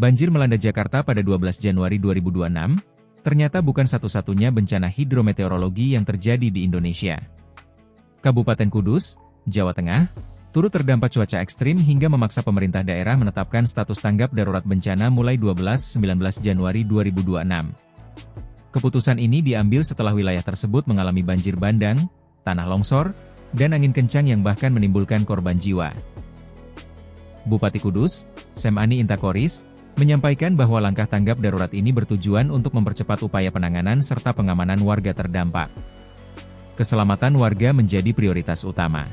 Banjir melanda Jakarta pada 12 Januari 2026, ternyata bukan satu-satunya bencana hidrometeorologi yang terjadi di Indonesia. Kabupaten Kudus, Jawa Tengah, turut terdampak cuaca ekstrem hingga memaksa pemerintah daerah menetapkan status tanggap darurat bencana mulai 12-19 Januari 2026. Keputusan ini diambil setelah wilayah tersebut mengalami banjir bandang, tanah longsor, dan angin kencang yang bahkan menimbulkan korban jiwa. Bupati Kudus, Semani Intakoris, menyampaikan bahwa langkah tanggap darurat ini bertujuan untuk mempercepat upaya penanganan serta pengamanan warga terdampak. Keselamatan warga menjadi prioritas utama.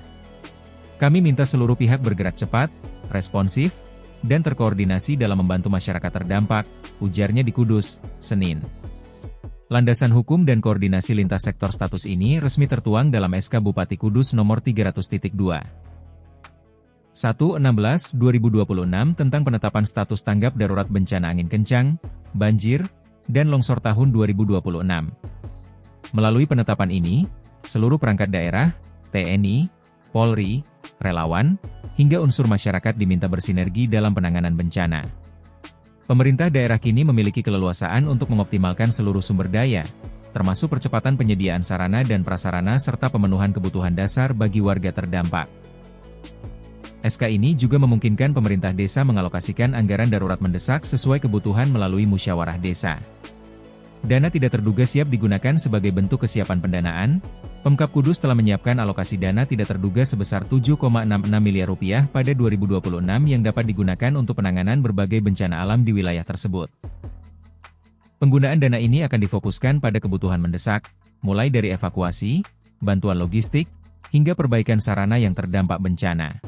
Kami minta seluruh pihak bergerak cepat, responsif, dan terkoordinasi dalam membantu masyarakat terdampak, ujarnya di Kudus, Senin. Landasan hukum dan koordinasi lintas sektor status ini resmi tertuang dalam SK Bupati Kudus Nomor 300.2. 1/16/2026 tentang penetapan status tanggap darurat bencana angin kencang, banjir, dan longsor tahun 2026. Melalui penetapan ini, seluruh perangkat daerah, TNI, Polri, relawan, hingga unsur masyarakat diminta bersinergi dalam penanganan bencana. Pemerintah daerah kini memiliki keleluasaan untuk mengoptimalkan seluruh sumber daya, termasuk percepatan penyediaan sarana dan prasarana serta pemenuhan kebutuhan dasar bagi warga terdampak. SK ini juga memungkinkan pemerintah desa mengalokasikan anggaran darurat mendesak sesuai kebutuhan melalui musyawarah desa. Dana tidak terduga siap digunakan sebagai bentuk kesiapan pendanaan. Pemkab Kudus telah menyiapkan alokasi dana tidak terduga sebesar Rp7,66 miliar pada 2026 yang dapat digunakan untuk penanganan berbagai bencana alam di wilayah tersebut. Penggunaan dana ini akan difokuskan pada kebutuhan mendesak, mulai dari evakuasi, bantuan logistik, hingga perbaikan sarana yang terdampak bencana.